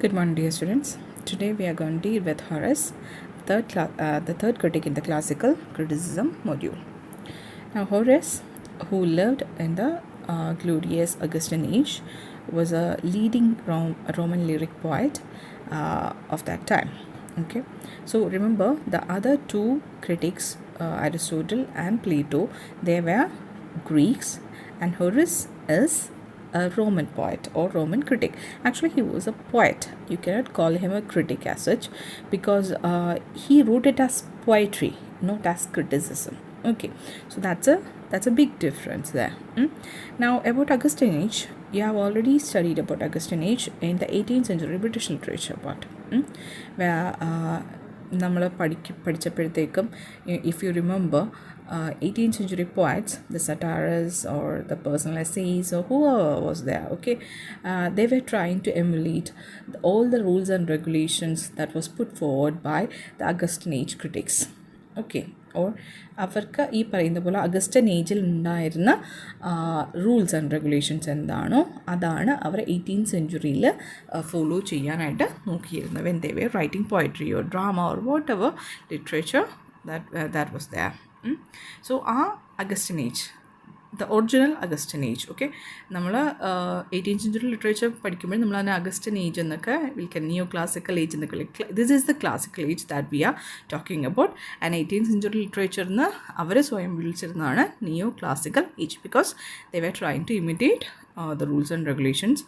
Good morning, dear students. Today we are going to deal with Horace, the third critic in the classical criticism module. Now, Horace, who lived in the glorious Augustan age, was a leading Roman lyric poet of that time. Okay, so remember the other two critics, Aristotle and Plato, they were Greeks, and Horace is a Roman poet or Roman critic. Actually, he was a poet. You cannot call him a critic as such because he wrote it as poetry, not as criticism. Okay, so that's a big difference there. Now, about Augustan age, you have already studied about Augustan age in the 18th century British literature part, where നമ്മൾ പഠിച്ചപ്പോഴത്തേക്കും if you remember 18th century poets, the satires or the personal essays or whoever was there, okay, they were trying to emulate all the rules and regulations that was put forward by the Augustan age critics. Okay or അവർക്ക് ഈ പറയുന്ന പോലെ Augustan ഏജിൽ ഉണ്ടായിരുന്ന rules and regulations എന്താണോ അതാണ് അവർ 18th സെഞ്ച്വറിയിൽ follow ചെയ്യാനായിട്ട് നോക്കിയിരുന്നത് when they were writing poetry or drama or whatever literature that was there. So Augustan age, the original Augustan age, okay, നമ്മൾ 18th century literature പഠിക്കുമ്പോൾ നമ്മൾ അതിനെ അഗസ്റ്റൻ ഏജ് എന്നൊക്കെ വിളിക്കുക, നിയോ ക്ലാസിക്കൽ ഏജ് എന്നൊക്കെ വിളിക്കുക. This is the classical age that we are talking about. And 18th century ലിറ്ററേച്ചറിന് അവർ സ്വയം വിളിച്ചിരുന്നതാണ് neoclassical age because they were trying to imitate the rules and regulations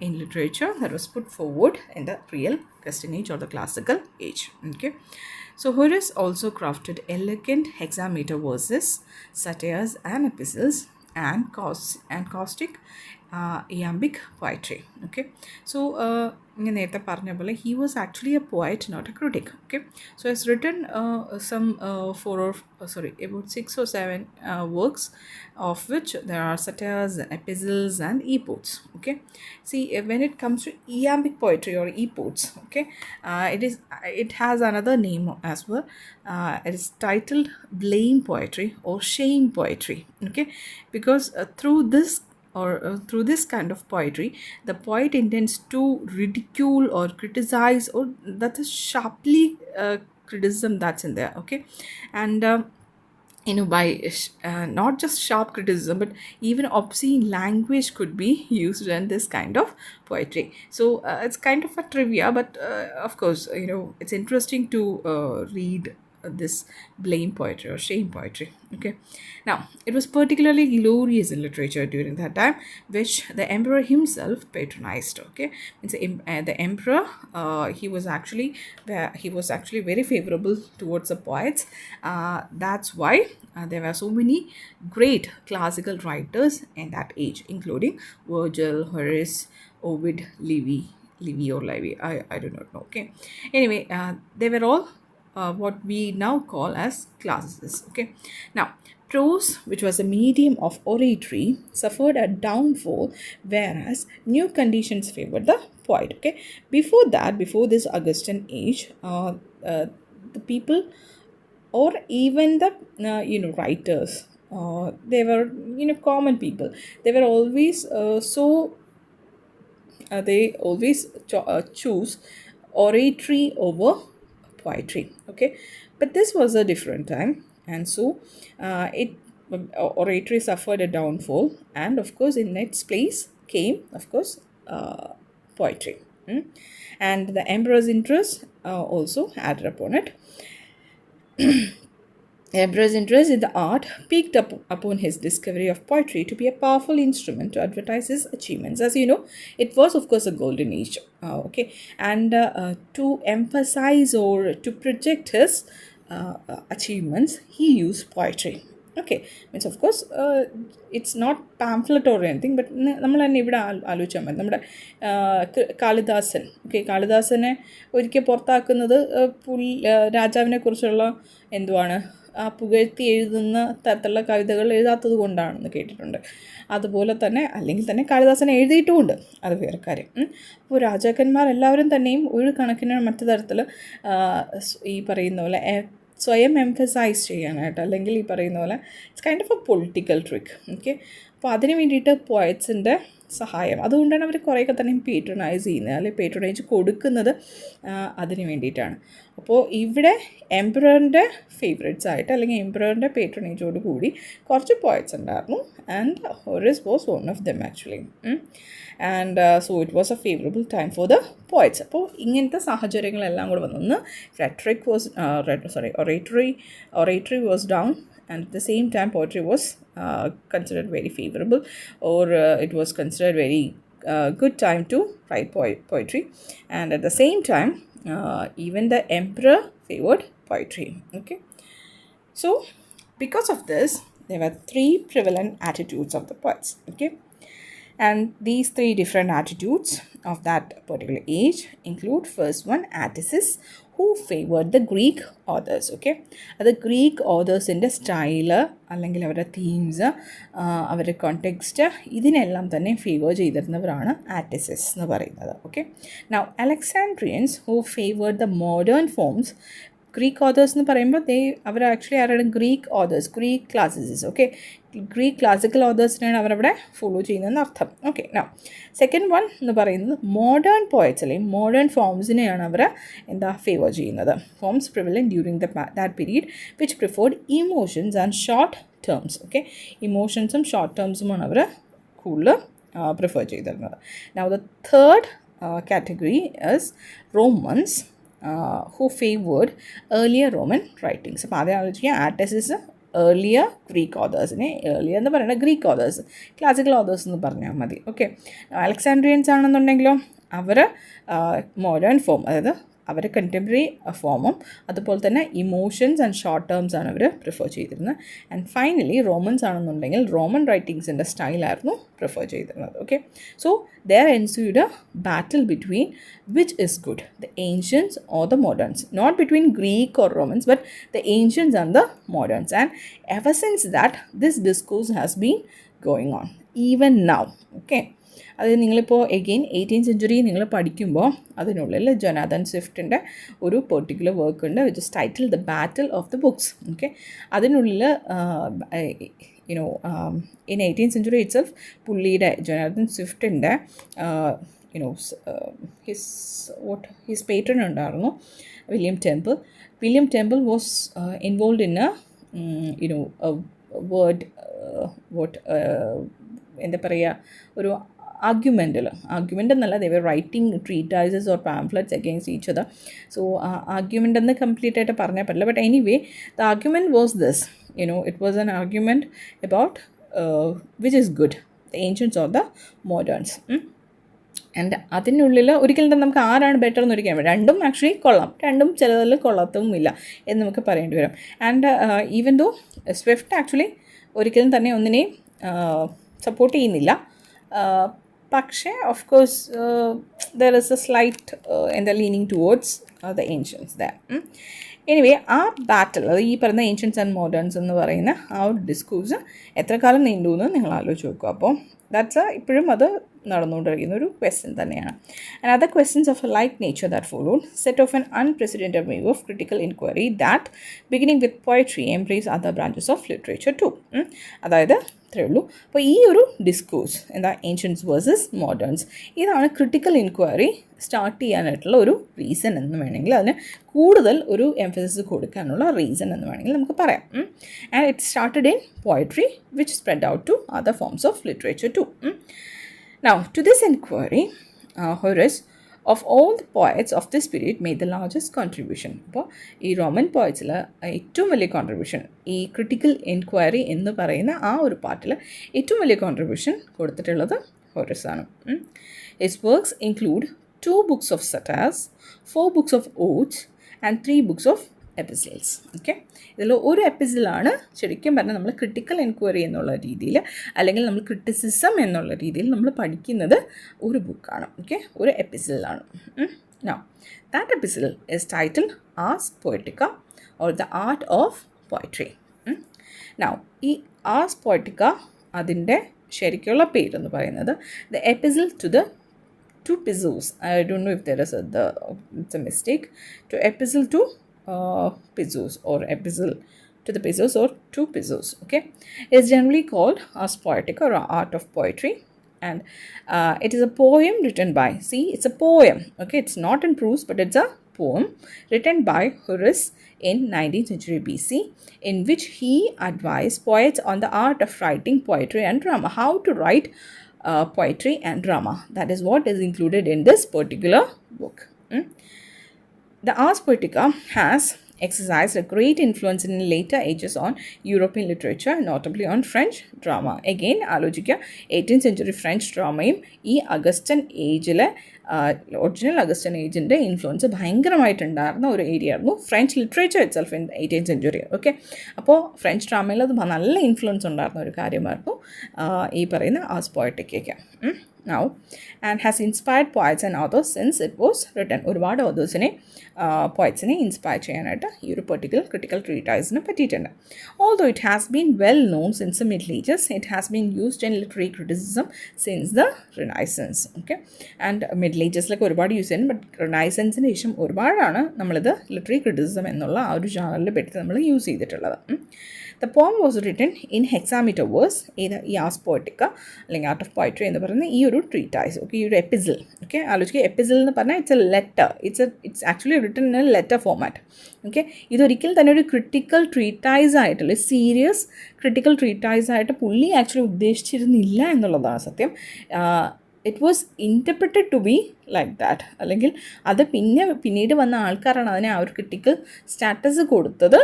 in literature that was put forward in the real Augustan age or the classical age. Okay, so Horace also crafted elegant hexameter verses, satires and epistles, and caustic iambic poetry. Okay, so ഞാൻ നേരത്തെ പറഞ്ഞ പോലെ he was actually a poet, not a critic. Okay, so he's written about 6 or 7 works, of which there are satires, epistles and epodes. Okay, see, when it comes to iambic poetry or epodes, okay, it has another name as well. It is titled blame poetry or shame poetry. Okay, because through this kind of poetry, the poet intends to ridicule or criticize, or that's a sharply criticism that's in there. Okay, and by not just sharp criticism, but even obscene language could be used in this kind of poetry. So it's kind of a trivia, but of course, it's interesting to read this blame poetry or shame poetry. Okay, now it was particularly glorious in literature during that time, which the emperor himself patronized. Okay, means the emperor, he was actually very favorable towards the poets. That's why there were so many great classical writers in that age, including Virgil, Horace, Ovid, Livy or Livy, I do not know. Okay, anyway, they were all what we now call as classics. Okay, now prose, which was a medium of oratory, suffered a downfall, whereas new conditions favored the poet. Okay, before this Augustan age, the people or even the writers, they were common people. They were always they always choose oratory over poetry. Okay, but this was a different time, and so it oratory suffered a downfall, and of course in its place came, of course, poetry. And the emperor's interest also added upon it. Emperor's interest in the art peaked upon his discovery of poetry to be a powerful instrument to advertise his achievements. As you know, it was, of course, a golden age. Okay, and to emphasize or to project his achievements, he used poetry. Okay, means of course it's not pamphlet or anything, but നമ്മൾ തന്നെ ഇവിടെ ആലോചിച്ചാൽ മതി. നമ്മുടെ Kalidasan, okay, കാളിദാസനെ ഒരിക്കൽ പുറത്താക്കുന്നത് രാജാവിനെ കുറിച്ചുള്ള എന്തുവാണ് പുകഴ്ത്തി എഴുതുന്ന തരത്തിലുള്ള കവിതകൾ എഴുതാത്തത് കൊണ്ടാണെന്ന് കേട്ടിട്ടുണ്ട്. അതുപോലെ തന്നെ അല്ലെങ്കിൽ തന്നെ കാളിദാസൻ എഴുതിയിട്ടുമുണ്ട്, അത് വേറെ കാര്യം. അപ്പോൾ രാജാക്കന്മാരെല്ലാവരും തന്നെയും ഒരു കണക്കിന് മറ്റു തരത്തിൽ ഈ പറയുന്ന പോലെ സ്വയം എംഫസൈസ് ചെയ്യാനായിട്ട്, അല്ലെങ്കിൽ ഈ പറയുന്ന പോലെ it's kind of A political trick. Okay, അപ്പോൾ അതിന് വേണ്ടിയിട്ട് പോയറ്റ്സിൻ്റെ സഹായം. അതുകൊണ്ടാണ് അവർ കുറേയൊക്കെ തന്നെ പേട്രണൈസ് ചെയ്യുന്നത്, അല്ലെങ്കിൽ പേട്രണൈസ് കൊടുക്കുന്നത് അതിന് വേണ്ടിയിട്ടാണ്. അപ്പോൾ ഇവിടെ എംപററിൻ്റെ ഫേവറേറ്റ്സ് ആയിട്ട് അല്ലെങ്കിൽ എംപററിൻ്റെ പേട്രണേജോട് കൂടി കുറച്ച് പോയറ്റ്സ് ഉണ്ടായിരുന്നു. And Horace was one of them actually. And so it was A favourable time for the poets. അപ്പോൾ ഇങ്ങനത്തെ സാഹചര്യങ്ങളെല്ലാം കൂടെ വന്നു. Rhetoric was oratory was down, and at the same time poetry was considered very favorable, or it was considered very good time to write poetry. And at the same time even the emperor favored poetry. Okay, so because of this there were three prevalent attitudes of the poets. Okay, and these three different attitudes of that particular age include, first one, Atticus, who favored the Greek authors. Okay, the Greek authors in the style അല്ലെങ്കിൽ അവരുടെ themes, അവരുടെ context, ഇതിനെല്ലാം തന്നെ favour ചെയ്തിരുന്നവരാണ് Atticists എന്ന് പറയുന്നത്. Okay, now Alexandrians who favoured the modern forms. Greek authors എന്ന് പറയുമ്പോൾ അവർ ആക്ച്വലി ആരാണ്? Greek authors, Greek classicists. Okay, Greek classical ഓതേഴ്സിനെയാണ് അവരവിടെ ഫോളോ ചെയ്യുന്നതെന്ന് അർത്ഥം. ഓക്കെ, നൗ സെക്കൻഡ് വൺ എന്ന് പറയുന്നത് മോഡേൺ പോയറ്റ്സ് അല്ലെങ്കിൽ മോഡേൺ ഫോംസിനെയാണ് അവർ ഫേവർ ചെയ്യുന്നത്. Forms prevalent during that period which preferred emotions and short terms. Okay, ഇമോഷൻസും ഷോർട്ട് ടേംസുമാണ് അവർ കൂടുതൽ പ്രിഫർ ചെയ്തിരുന്നത്. Now the third category is Romans who favored earlier Roman writings. അപ്പോൾ അതേ ആലോചിക്കുക, ആറ്റസിസ് ഏർലിയർ ഗ്രീക്ക് ഓതേഴ്സിനെ, ഏർലിയർ എന്ന് പറയുന്നത് ഗ്രീക്ക് ഓതേഴ്സ്, ക്ലാസിക്കൽ ഓതേഴ്സ് എന്ന് പറഞ്ഞാൽ മതി. ഓക്കെ, അലക്സാൻഡ്രിയൻസ് ആണെന്നുണ്ടെങ്കിലോ അവർ മോഡേൺ ഫോം, അതായത് അവർ കണ്ടംപററി ഫോമും അതുപോലെ തന്നെ ഇമോഷൻസ് ആൻഡ് ഷോർട്ട് ടേംസ് ആണ് അവർ പ്രിഫർ ചെയ്തിരുന്നത്. ആൻഡ് ഫൈനലി റോമൻസ് ആണെന്നുണ്ടെങ്കിൽ റോമൻ റൈറ്റിങ്സിൻ്റെ സ്റ്റൈലായിരുന്നു പ്രിഫർ ചെയ്തിരുന്നത്. Okay, so there ensued a battle between which is good, the ancients or the moderns, not between Greek or Romans, but the ancients and the moderns. And ever since that this discourse has been going on even now. Okay, അത് നിങ്ങളിപ്പോൾ again 18th century നിങ്ങൾ പഠിക്കുമ്പോൾ അതിനുള്ളിൽ Jonathan സ്വിഫ്റ്റിൻ്റെ ഒരു particular work ഉണ്ട്, which is title the battle of the books. Okay, അതിനുള്ളിൽ in 18th century itself പുള്ളിയുടെ Jonathan സ്വിഫ്റ്റിൻ്റെ his patron ഉണ്ടായിരുന്നു William temple was involve in word എന്താ പറയുക, ഒരു ആർഗ്യുമെൻ്റ് എന്നല്ല, they were writing treatises or pamphlets against each other. So argument എന്ന് complete ആയിട്ട് പറഞ്ഞാൽ പറ്റില്ല, but anyway the argument was this, it was an argument about which is good, the ancients or the moderns. And അതിനുള്ളിൽ ഒരിക്കലും നമുക്ക് ആരാണ് better എന്ന് ഒരിക്കലും, രണ്ടും ആക്ച്വലി കൊള്ളാം, രണ്ടും ചിലതിൽ കൊള്ളത്തുമില്ല എന്ന് നമുക്ക് പറയേണ്ടി വരും. And even though Swift actually ഒരിക്കലും തന്നെ ഒന്നിനെയും സപ്പോർട്ട് ചെയ്യുന്നില്ല, പക്ഷേ of course there is a slight leaning towards the ancients the. Anyway ആ ബാറ്റിൽ, അത് ഈ പറയുന്ന ഏൻഷ്യൻസ് ആൻഡ് മോഡേൺസ് എന്ന് പറയുന്ന ആ ഒരു ഡിസ്കോഴ്സ് എത്ര കാലം നീണ്ടു എന്ന് നിങ്ങൾ ആലോചിച്ച് നോക്കുക. അപ്പോൾ ദാറ്റ്സ് ഇപ്പോഴും അത് നടന്നുകൊണ്ടിരിക്കുന്ന ഒരു ക്വസ്റ്റ്യൻ തന്നെയാണ്. And other questions of a like nature that followed set of an unprecedented wave of critical inquiry that beginning with poetry embrace other branches of literature too. അതായത് അത്രയേ ഉള്ളൂ. അപ്പോൾ ഈ ഒരു ഡിസ്കോഴ്സ് ഏൻഷ്യൻസ് വേഴ്സസ് മോഡേൺസ്, ഇതാണ് critical inquiry start ചെയ്യാനായിട്ടുള്ള ഒരു reason എന്ന് വേണമെങ്കിൽ, അതിന് കൂടുതൽ ഒരു എംഫസിസ് കൊടുക്കാനുള്ള റീസൺ എന്ന് വേണമെങ്കിൽ നമുക്ക് പറയാം. And it started in poetry which spread out to other forms of literature too. Now, to this inquiry, Horace, of all the poets of this period, made the largest contribution. അപ്പോൾ ഈ Roman പോയറ്റ്സിൽ ഏറ്റവും വലിയ contribution ഈ critical enquiry എന്ന് പറയുന്ന ആ ഒരു പാർട്ടിൽ ഏറ്റവും വലിയ കോൺട്രിബ്യൂഷൻ കൊടുത്തിട്ടുള്ളത് ഹോറസ് ആണ്. His works include 2 books of satires, 4 books of odes, and 3 books of episodes. Okay, ഇതിൽ ഒരു എപ്പിസോഡാണ് ശരിക്കും പറഞ്ഞാൽ നമ്മൾ ക്രിട്ടിക്കൽ എൻക്വയറി എന്നുള്ള രീതിയിൽ അല്ലെങ്കിൽ നമ്മൾ ക്രിറ്റിസിസം എന്നുള്ള രീതിയിൽ നമ്മൾ പഠിക്കുന്നത് ഒരു ബുക്കാണ്. ഓക്കെ, ഒരു എപ്പിസോഡാണ്. Now that episode is titled Ars Poetica or the art of poetry. Now ഈ ആസ് പോയറ്റിക്ക അതിൻ്റെ ശരിക്കുള്ള പേരെന്ന് പറയുന്നത് the episode to the two pizzos. I don't know if there is it's a mistake. To epistle to pizzos or epistle to the pizzos or to pizzos. Okay, it's generally called as poetic or art of poetry. And it is a poem written by, see, it's a poem, okay, it's not in prose, but it's a poem written by Horace in 19th century BC, in which he advised poets on the art of writing poetry and drama, how to write poetry and drama. That is what is included in this particular book. The Ars Poetica has exercised a great influence in later ages on European literature, notably on French drama. Again, ആലോചിക്കുക 18th century French ഡ്രാമയും ഈ Augustan ഏജിലെ original Augustan ഏജിൻ്റെ influence ഭയങ്കരമായിട്ടുണ്ടായിരുന്ന ഒരു area ആയിരുന്നു French literature it self in 18th century. Okay, അപ്പോൾ French ഡ്രാമയിൽ അത് നല്ല influence ഉണ്ടായിരുന്ന ഒരു കാര്യമായിരുന്നു ഈ പറയുന്ന as പോയറ്റിക്കൊക്കെ. Now, and has inspired poets and authors since it was written. ഒരുപാട് ഓതേഴ്സിനെ പോയറ്റ്സിനെ ഇൻസ്പയർ ചെയ്യാനായിട്ട് ഈ ഒരു പെർട്ടിക്കുലർ ക്രിട്ടിക്കൽ ട്രീറ്റൈസിന് പറ്റിയിട്ടുണ്ട്. Although it has been well known since the middle ages, it has been used in literary criticism since the Renaissance. Okay, and middle ഏജസിലൊക്കെ ഒരുപാട് use ചെയ്യുന്നു, but റിനൈസൻസിന് ശേഷം ഒരുപാടാണ് നമ്മളിത് ലിറ്റററി ക്രിറ്റിസിസം എന്നുള്ള ആ ഒരു ജാനറിൽ പെട്ടി നമ്മൾ യൂസ് ചെയ്തിട്ടുള്ളത്. The poem was written in hexameter verse. ഇത് ഈ ആസ് പോയറ്റിക്ക അല്ലെങ്കിൽ ആർട്ട് ഓഫ് പോയട്രി എന്ന് പറയുന്ന ഈ ഒരു ട്രീറ്റൈസ്, ഓക്കെ, ഈ ഒരു എപ്പിസിൽ. ഓക്കെ, ആലോചിക്കുക, എപ്പിസിൽ എന്ന് പറഞ്ഞാൽ it's a letter, it's actually written in A letter format. Okay, ഇതൊരിക്കലും തന്നെ ഒരു ക്രിട്ടിക്കൽ ട്രീറ്റൈസ് ആയിട്ടുള്ള സീരിയസ് ക്രിട്ടിക്കൽ ട്രീറ്റൈസ് ആയിട്ട് പുള്ളി ആക്ച്വലി ഉദ്ദേശിച്ചിരുന്നില്ല എന്നുള്ളതാണ് സത്യം. It was interpreted to be like that, അല്ലെങ്കിൽ അത് പിന്നീട് വന്ന ആൾക്കാരാണ് അതിനെ ആ ഒരു ക്രിട്ടിക്കൽ സ്റ്റാറ്റസ് കൊടുത്തത്,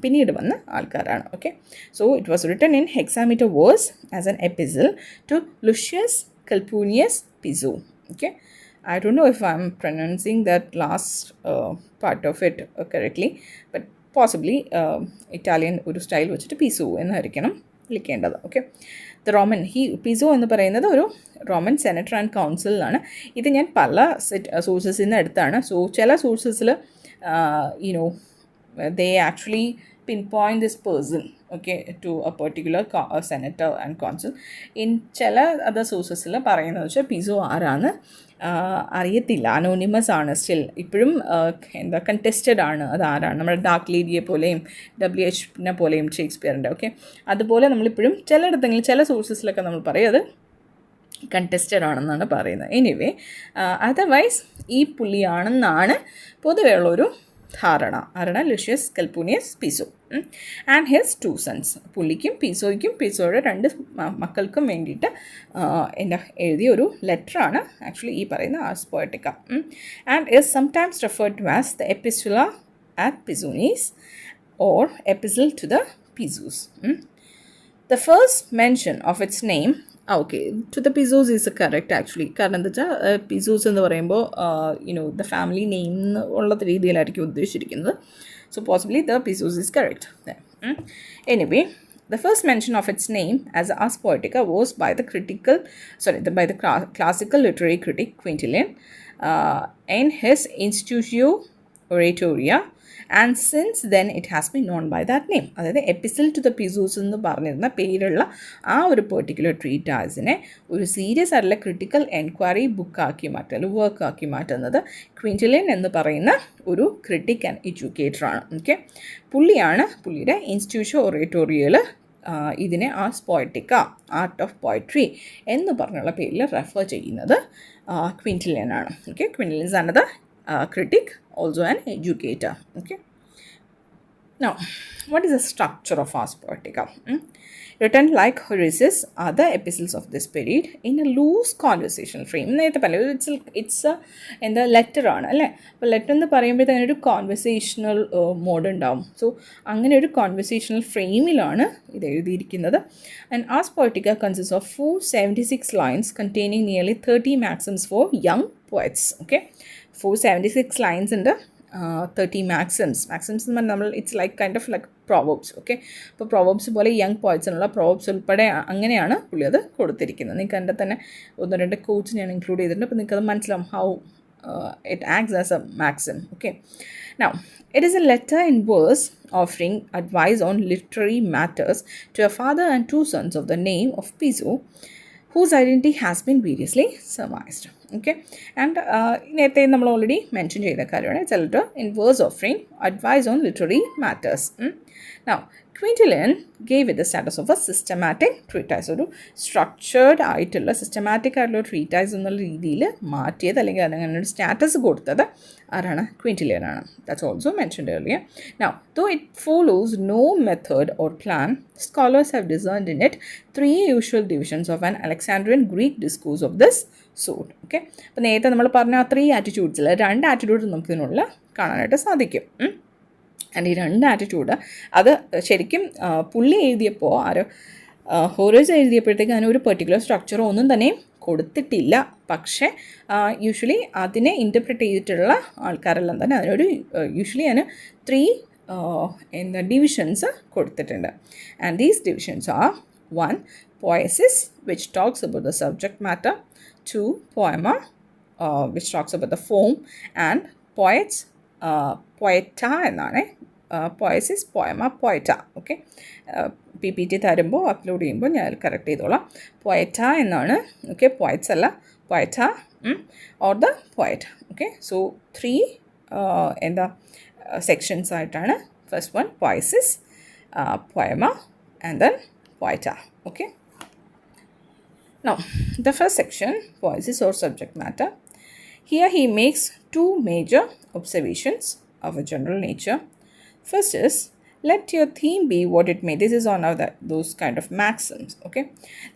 പിന്നീട് വന്ന ആൾക്കാരാണ്. Okay, so it was written in hexameter verse as an epistle to Lucius Calpurnius Piso. Okay, I don't know if I'm pronouncing that last part of it correctly, but possibly Italian ഒരു style വെച്ചിട്ട് പിസോ എന്നായിരിക്കണം വിളിക്കേണ്ടത്. Okay, the Roman പിസോ എന്ന് പറയുന്നത് ഒരു Roman senator and കൗൺസിലാണ്. ഇത് ഞാൻ പല സോഴ്സസിൽ നിന്ന് എടുത്താണ്. സോ ചില സോഴ്സസിൽ they actually pinpoint this person, okay, to a particular senator and consul. In ചില അതർ സോഴ്സസിൽ പറയുന്നത് വെച്ചാൽ പിസോ ആരാണ് അറിയത്തില്ല, അനോണിമസ് ആണ്, സ്റ്റിൽ ഇപ്പോഴും എന്താ കണ്ടസ്റ്റഡ് ആണ് അതാരാണ്. നമ്മുടെ ഡാർക്ക് ലേഡിയെ പോലെയും WH പോലെയും ഷേക്സ്പിയറിൻ്റെ, ഓക്കെ, അതുപോലെ നമ്മളിപ്പോഴും ചിലയിടത്തെങ്കിലും ചില സോഴ്സസിലൊക്കെ നമ്മൾ പറയും അത് കണ്ടസ്റ്റഡ് ആണെന്നാണ് പറയുന്നത്. എനിവേ, അതർവൈസ് ഈ പുള്ളിയാണെന്നാണ് പൊതുവെയുള്ളൊരു ധാരണ. ആരാണ്? Lucius Calpurnius Piso and his 2 sons. പുള്ളിക്കും പിസോയ്ക്കും പിസോയുടെ 2 മക്കൾക്കും വേണ്ടിയിട്ട് എഴുതിയ ഒരു ലെറ്ററാണ് ആക്ച്വലി ഈ പറയുന്ന Ars Poetica. And is sometimes referred to as the Epistula ad Pisones or epistle to the Pisos. The first mention of its name, okay, to the Pisos is correct actually. കാരണം എന്താ വെച്ചാൽ പിസോസ് എന്ന് പറയുമ്പോൾ the family name ഉള്ള രീതിയിലായിരിക്കും ഉദ്ദേശിച്ചിരിക്കുന്നത്. So possibly the Pisos is correct. Anyway, the first mention of its name as Ars Poetica was by the classical literary critic Quintilian in his Institutio Oratoria, and since then it has been known by that name. അതായത് epistle to the പിസൂസ് എന്ന് പറഞ്ഞിരുന്ന പേരുള്ള ആ ഒരു particular ട്രീറ്റൈസിനെ ഒരു serious ആയിട്ടുള്ള critical enquiry ബുക്കാക്കി മാറ്റുന്നത്, വർക്കാക്കി മാറ്റുന്നത് ക്വിൻറ്റിലിയൻ എന്ന് പറയുന്ന ഒരു ക്രിട്ടിക് ആൻഡ് എഡ്യൂക്കേറ്ററാണ്. ഓക്കെ, പുള്ളിയുടെ ഇൻസ്റ്റിറ്റ്യൂഷൻ ഒറേറ്റോറിയയിൽ ഇതിനെ Ars Poetica, art of poetry എന്ന് പറഞ്ഞുള്ള പേരിൽ റെഫർ ചെയ്യുന്നത് ക്വിൻറ്റിലിയൻ ആണ്. Okay, Quintilian is another critic, also an educator. Okay, now what is the structure of Ars Poetica? Written like Horace's other epistles of this period in a loose conversational frame. നേരത്തെ പറഞ്ഞു it's എന്താ letter ആണ് അല്ലേ. അപ്പോൾ letter എന്ന് പറയുമ്പോൾ തന്നെ ഒരു കോൺവെർസേഷണൽ മോഡ് ഉണ്ടാവും. സോ അങ്ങനെ ഒരു കോൺവെർസേഷണൽ ഫ്രെയിമിലാണ് ഇത് എഴുതിയിരിക്കുന്നത്. And Ars Poetica consists of 476 lines containing nearly 30 maxims for young poets. Okay, 476 lines ഉണ്ട്, 30 maxims എന്ന് പറഞ്ഞാൽ നമ്മൾ it's like kind of like proverbs. Okay, അപ്പോൾ പ്രോവബ്സ് പോലെ യങ് പോയറ്റ്സിനുള്ള പ്രോവബ്സ് ഉൾപ്പെടെ അങ്ങനെയാണ് പുള്ളി അത് കൊടുത്തിരിക്കുന്നത്. നിങ്ങൾക്ക് എൻ്റെ തന്നെ 1-2 കോട്ട്സ് ഞാൻ ഇൻക്ലൂഡ് ചെയ്തിട്ടുണ്ട്. അപ്പോൾ നിങ്ങൾക്കത് മനസ്സിലാവും how it acts as a maxim. Okay, now it is a letter in verse offering advice on literary matters to a father and 2 sons of the name of Piso, whose identity has been variously surmised. Okay, and നേരത്തെ നമ്മൾ already mention ചെയ്ത കാര്യമാണ്. It's a letter in verse offering advice on literary matters. Now, Quintilian gave it the status of a systematic treatise. ഒരു structured ആയിട്ടുള്ള systematic ആയിട്ടുള്ള ട്രീറ്റൈസ് എന്നുള്ള രീതിയിൽ മാറ്റിയത് അല്ലെങ്കിൽ അതങ്ങനെ ഒരു സ്റ്റാറ്റസ് കൊടുത്തത് ആരാണ്? ക്വിൻറ്റിലിയൻ ആണ്. That's also mentioned earlier. Now, though it follows no method or plan, scholars have discerned in it three usual divisions of an Alexandrian Greek discourse of this sort. Okay, അപ്പോൾ നേരത്തെ നമ്മൾ പറഞ്ഞ 3 ആറ്റിറ്റ്യൂഡ്സിൽ 2 ആറ്റിറ്റ്യൂഡ് നമുക്ക് ഇതിനുള്ള കാണാനായിട്ട് സാധിക്കും. ആൻഡ് ഈ 2 attitude അത് ശരിക്കും പുള്ളി എഴുതിയപ്പോൾ ഹോറേസ് എഴുതിയപ്പോഴത്തേക്ക് അതിനൊരു പെർട്ടിക്കുലർ സ്ട്രക്ചറോ ഒന്നും തന്നെ കൊടുത്തിട്ടില്ല. പക്ഷേ യൂഷ്വലി അതിനെ ഇൻ്റർപ്രറ്റ് ചെയ്തിട്ടുള്ള ആൾക്കാരെല്ലാം തന്നെ അതിനൊരു യൂഷ്വലി അതിന് 3 ഡിവിഷൻസ് കൊടുത്തിട്ടുണ്ട്. And these divisions are 1. Poiesis, which talks about the subject matter. 2. Poema, which talks about the form. And poets, poeta എന്നാണ്. Poiesis, poema, poeta. Okay, PPT തരുമ്പോൾ അപ്ലോഡ് ചെയ്യുമ്പോൾ ഞാൻ കറക്റ്റ് ചെയ്തോളാം. പോയറ്റ എന്നാണ്. ഓക്കെ, പോയറ്റ്സ് അല്ല, poeta or the poet. Okay, so 3 sections ആയിട്ടാണ്. First one poiesis, poema and then poeta. Okay, now the first section, poiesis or subject matter. Here he makes 2 major observations of a general nature. First is, let your theme be what it may. This is one of those kind of maxims. Okay,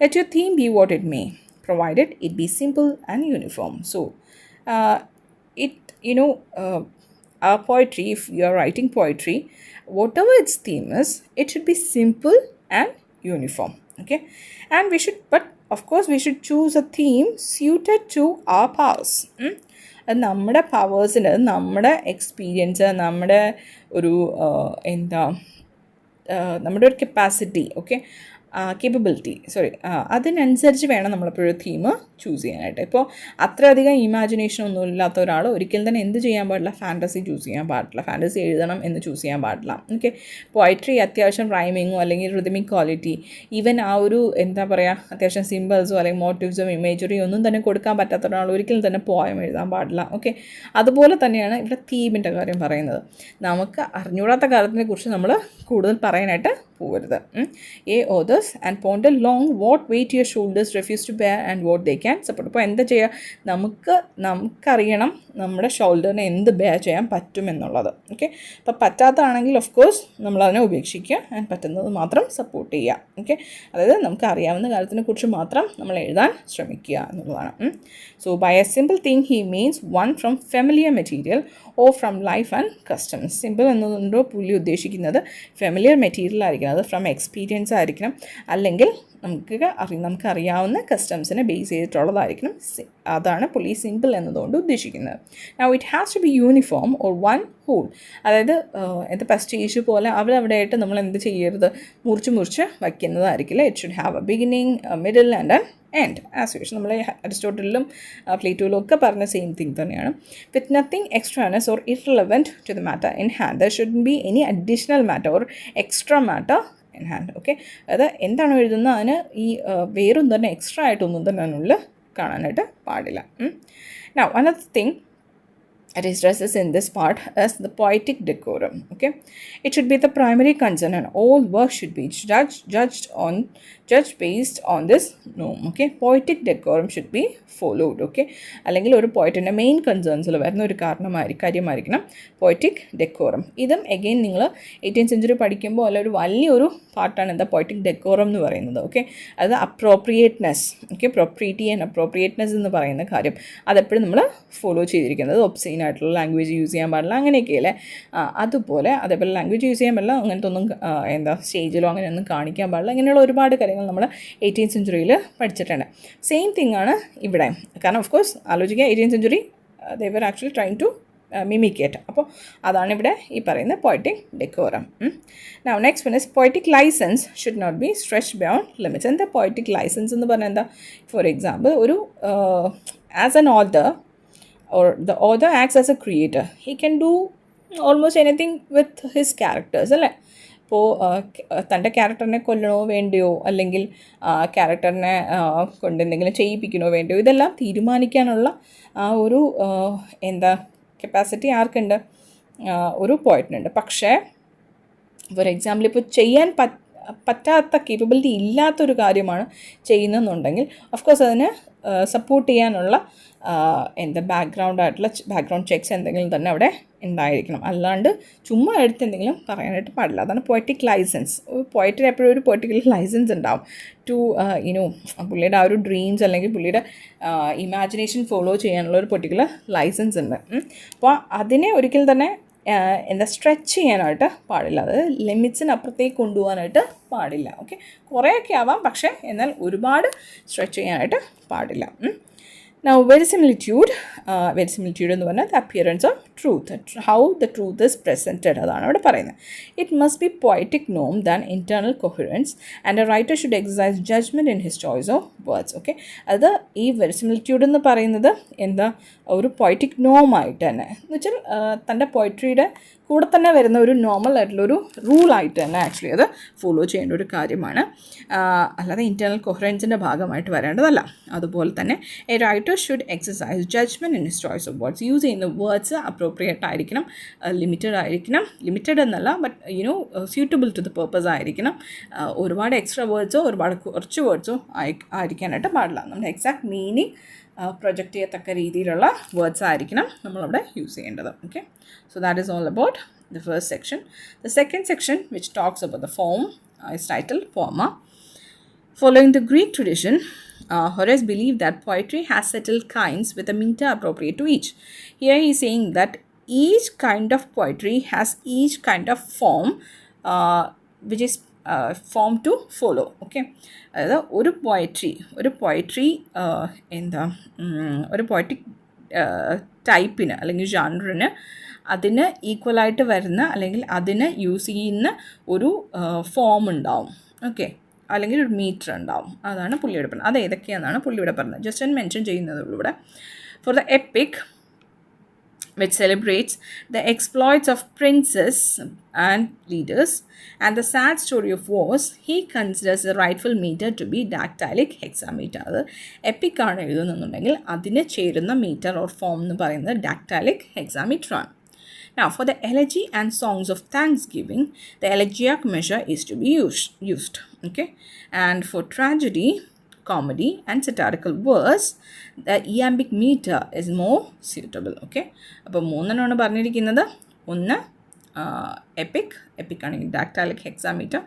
let your theme be what it may, provided it be simple and uniform. So our poetry, if you are writing poetry, whatever its theme is, it should be simple and uniform. Okay, and but of course we should choose a theme suited to our powers. അത് നമ്മുടെ പവേഴ്സിന്, നമ്മുടെ experience, നമ്മുടെ ഒരു നമ്മുടെ ഒരു capacity, okay, capability, അതിനനുസരിച്ച് വേണം നമ്മളെപ്പോഴും തീം ചൂസ് ചെയ്യാനായിട്ട്. ഇപ്പോൾ അത്രയധികം ഇമാജിനേഷൻ ഒന്നും ഇല്ലാത്ത ഒരാൾ ഒരിക്കലും തന്നെ എന്ത് ചെയ്യാൻ പാടില്ല? ഫാൻറ്റസി ചൂസ് ചെയ്യാൻ പാടില്ല, ഫാൻറ്റസി എഴുതണം എന്ന് ചൂസ് ചെയ്യാൻ പാടില്ല. ഓക്കെ, പോയട്രി അത്യാവശ്യം റൈമിങ്ങോ അല്ലെങ്കിൽ റിതമിക് ക്വാളിറ്റി, ഈവൻ ആ ഒരു അത്യാവശ്യം സിമ്പിൾസോ അല്ലെങ്കിൽ മോട്ടീവ്സോ ഇമേജറിയോ ഒന്നും തന്നെ കൊടുക്കാൻ പറ്റാത്ത ഒരാൾ ഒരിക്കലും തന്നെ പോയം എഴുതാൻ പാടില്ല. ഓക്കെ, അതുപോലെ തന്നെയാണ് ഇവിടെ തീമിൻ്റെ കാര്യം പറയുന്നത്. നമുക്ക് അറിഞ്ഞൂടാത്ത കാര്യത്തിനെ കുറിച്ച് നമ്മൾ കൂടുതൽ പറയാനായിട്ട് പോകരുത്. authors and ponder long what weight your shoulders refuse to bear and what they can support. അപ്പോൾ എന്താ ചെയ്യുക? നമുക്കറിയണം നമ്മുടെ ഷോൾഡറിനെ എന്ത് ബെയർ ചെയ്യാൻ പറ്റുമെന്നുള്ളത്. ഓക്കെ, അപ്പോൾ പറ്റാത്തതാണെങ്കിൽ ഓഫ് കോഴ്സ് നമ്മളതിനെ ഉപേക്ഷിക്കുക, ആൻഡ് പറ്റുന്നത് മാത്രം സപ്പോർട്ട് ചെയ്യുക. ഓക്കെ, അതായത് നമുക്ക് അറിയാവുന്ന കാര്യത്തിനെ കുറിച്ച് മാത്രം നമ്മൾ എഴുതാൻ ശ്രമിക്കുക എന്നുള്ളതാണ്. So by a simple thing he means one from familiar material or from life and customs. Simple എന്നതുകൊണ്ടോ പുള്ളി ഉദ്ദേശിക്കുന്നത് ഫെമിലിയർ മെറ്റീരിയൽ ആയിരിക്കണം, അത് ഫ്രം എക്സ്പീരിയൻസ് ആയിരിക്കണം, അല്ലെങ്കിൽ നമുക്കറിയാവുന്ന കസ്റ്റംസിനെ ബേസ് ചെയ്തിട്ടുള്ളതായിരിക്കണം. അതാണ് പുള്ളി സിമ്പിൾ എന്നതുകൊണ്ട് ഉദ്ദേശിക്കുന്നത്. Now it has to be uniform or one whole. അതായത് പസ്റ്റേജ് പോലെ അവിടെ ആയിട്ട് നമ്മൾ എന്ത് ചെയ്യരുത്? മുറിച്ച് വയ്ക്കുന്നതായിരിക്കില്ല. It should have a beginning, middle and an end. As usual നമ്മൾ അരിസ്റ്റോട്ടലിലും പ്ലേറ്റോയിലും ഒക്കെ പറഞ്ഞ സെയിം തിങ് തന്നെയാണ്. With nothing extraneous or irrelevant to the matter in hand. There should be any additional matter or extra matter in hand. Okay, അത് എന്താണോ എഴുതുന്നത് അതിന് ഈ വേറൊന്നും തന്നെ എക്സ്ട്രാ ആയിട്ടൊന്നും തന്നെ അതിനുള്ളിൽ കാണാനായിട്ട് പാടില്ല. Now another thing it stresses in this part is the poetic decorum. Okay, it should be the primary concern, and all work should be judged based on this norm. Okay, poetic decorum should be followed. Okay, അല്ലെങ്കിൽ ഒരു പോയിറ്റിൻ്റെ main കൺസേൺസിൽ വരുന്ന ഒരു കാര്യമായിരിക്കണം poetic decorum. ഇതും again നിങ്ങൾ 18th century പഠിക്കുമ്പോൾ ഒരു വലിയൊരു പാർട്ടാണ് എന്താ പോയറ്റിക് ഡെക്കോറം എന്ന് പറയുന്നത്. ഓക്കെ, അത് അപ്രോപ്രിയേറ്റ്നെസ്, ഓക്കെ, പ്രൊപ്രീറ്റി ആൻഡ് അപ്രോപ്രിയേറ്റ്നെസ് എന്ന് പറയുന്ന കാര്യം അതെപ്പോഴും നമ്മൾ ഫോളോ ചെയ്തിരിക്കുന്നത്. ഒബ്സൈൻ ആയിട്ടുള്ള ലാംഗ്വേജ് യൂസ് ചെയ്യാൻ പാടില്ല, അങ്ങനെയൊക്കെയല്ലേ. അതേപോലെ ലാംഗ്വേജ് യൂസ് ചെയ്യാൻ പാടില്ല, അങ്ങനത്തെ ഒന്നും സ്റ്റേജിലോ അങ്ങനെയൊന്നും കാണിക്കാൻ പാടില്ല, ഇങ്ങനെയുള്ള ഒരുപാട് കാര്യങ്ങൾ നമ്മൾ 18th century പഠിച്ചിട്ടുണ്ട്. സെയിം തിങ് ആണ് ഇവിടെ. കാരണം ഓഫ് കോഴ്സ് ആലോചിക്കുക, 18th century they were actually trying to mimic it. അപ്പോൾ അതാണ് ഇവിടെ ഈ പറയുന്ന poetic decorum. Now next one is poetic license should not be stretched beyond limits. എന്താ poetic license എന്ന് പറഞ്ഞാൽ എന്താ? ഫോർ എക്സാമ്പിൾ, ഒരു as an author or the author acts as a creator, he can do almost anything with his characters, അല്ലേ? ഇപ്പോൾ തൻ്റെ ക്യാരക്ടറിനെ കൊല്ലണോ വേണ്ടയോ, അല്ലെങ്കിൽ ക്യാരക്ടറിനെ കൊണ്ട് എന്തെങ്കിലും ചെയ്യിപ്പിക്കണോ വേണ്ടയോ, ഇതെല്ലാം തീരുമാനിക്കാനുള്ള ആ ഒരു കപ്പാസിറ്റി ആർക്കുണ്ട്? ഒരു പോയറ്റിനുണ്ട്. പക്ഷേ ഫോർ എക്സാമ്പിൾ ഇപ്പോൾ ചെയ്യാൻ പറ്റാത്ത കേപ്പബിലിറ്റി ഇല്ലാത്തൊരു കാര്യമാണ് ചെയ്യുന്നതെന്നുണ്ടെങ്കിൽ ഓഫ് കോഴ്സ് അതിന് സപ്പോർട്ട് ചെയ്യാനുള്ള എന്താ ബാക്ക്ഗ്രൗണ്ട് ചെക്സ് എന്തെങ്കിലും തന്നെ അവിടെ ഉണ്ടായിരിക്കണം. അല്ലാണ്ട് ചുമ്മാ എടുത്ത് എന്തെങ്കിലും പറയാനായിട്ട് പാടില്ല. അതാണ് പോയറ്റിക് ലൈസൻസ്. പോയറ്റിന് എപ്പോഴും ഒരു പെർട്ടിക്കുലർ ലൈസൻസ് ഉണ്ടാവും ടു പുള്ളിയുടെ ആ ഒരു ഡ്രീംസ് അല്ലെങ്കിൽ പുള്ളിയുടെ ഇമാജിനേഷൻ ഫോളോ ചെയ്യാനുള്ള ഒരു പെർട്ടിക്കുലർ ലൈസൻസ് ഉണ്ട്. അപ്പോൾ അതിനെ ഒരിക്കലും തന്നെ സ്ട്രെച്ച് ചെയ്യാനായിട്ട് പാടില്ല. അത് ലിമിറ്റ്സിനപ്പുറത്തേക്ക് കൊണ്ടുപോകാനായിട്ട് പാടില്ല. ഓക്കെ, കുറേയൊക്കെ ആവാം, പക്ഷേ എന്നാൽ ഒരുപാട് സ്ട്രെച്ച് ചെയ്യാനായിട്ട് പാടില്ല. Now, verisimilitude എന്ന് പറഞ്ഞാൽ the appearance of truth, how the truth is presented, അതാണ് അവിടെ പറയുന്നത്. It must be poetic norm than internal coherence and a writer should exercise judgment in his choice of words. Okay, അത് ഈ വെരിസിമിലിറ്റ്യൂഡ് എന്ന് പറയുന്നത് എന്താ ഒരു പോയറ്റിക് നോം ആയിട്ട് തന്നെ എന്ന് വെച്ചാൽ തൻ്റെ പോയട്രിയുടെ കൂടെ തന്നെ വരുന്ന ഒരു നോർമൽ ആയിട്ടുള്ളൊരു റൂളായിട്ട് തന്നെ ആക്ച്വലി അത് ഫോളോ ചെയ്യേണ്ട ഒരു കാര്യമാണ്. അല്ലാതെ ഇൻറ്റേർണൽ കൊഹറൻസിൻ്റെ ഭാഗമായിട്ട് വരേണ്ടതല്ല. അതുപോലെ തന്നെ a writer should exercise judgement in his choice of words. Use ചെയ്യുന്ന വേർഡ്സ് അപ്രോപ്രിയേറ്റ് ആയിരിക്കണം, ലിമിറ്റഡ് എന്നല്ല, but suitable to the purpose ആയിരിക്കണം. ഒരുപാട് എക്സ്ട്രാ വേർഡ്സോ ഒരുപാട് കുറച്ച് വേർഡ്സോ ആയിരിക്കാനായിട്ട് പാടില്ല. നമ്മുടെ എക്സാക്ട് മീനിങ് പ്രൊജക്റ്റ് ചെയ്യത്തക്ക രീതിയിലുള്ള വേർഡ്സ് ആയിരിക്കണം നമ്മളവിടെ യൂസ് ചെയ്യേണ്ടത്. Okay, so that is all about the first section. The second section, which talks about the form, is titled Forma. Following the Greek tradition, Horace believed that poetry has settled kinds with a meter appropriate to each. Here he is saying that each kind of poetry has each kind of form which is form to follow. Okay, അതായത് ഒരു poetry എന്താ ഒരു poetic ടൈപ്പിന് അല്ലെങ്കിൽ ജാനറിന് അതിന് ഈക്വലായിട്ട് വരുന്ന അല്ലെങ്കിൽ അതിന് use ചെയ്യുന്ന ഒരു ഫോം ഉണ്ടാവും. ഓക്കെ, അല്ലെങ്കിൽ ഒരു മീറ്റർ ഉണ്ടാവും. അതാണ് പുള്ളിയുടെ പറഞ്ഞത്. അത് ഏതൊക്കെയാണെന്നാണ് പുള്ളിയുടെ പറഞ്ഞത്. ജസ്റ്റ് ഞാൻ മെൻഷൻ ചെയ്യുന്നതുള്ളൂ ഇവിടെ. For the EPIC which celebrates the exploits of princes and leaders and the sad story of wars, he considers the rightful meter to be dactylic hexameter. അത് എപ്പിക് ആണ് എഴുതുന്നുണ്ടെങ്കിൽ അതിന് ചേരുന്ന മീറ്റർ ഓർ ഫോം എന്ന് പറയുന്നത് ഡാക്ടൈലിക് ഹെക്സാമീറ്റർ ആണ്. Now, for the elegy and songs of thanksgiving, the elegiac measure is to be used. Okay, and for tragedy, comedy and satirical verse, the iambic meter is more suitable. Okay, അപ്പോൾ മൂന്നെണ്ണമാണ് പറഞ്ഞിരിക്കുന്നത്. ഒന്ന് EPIC ആണെങ്കിൽ ഡാക്ടൈലിക് hexameter,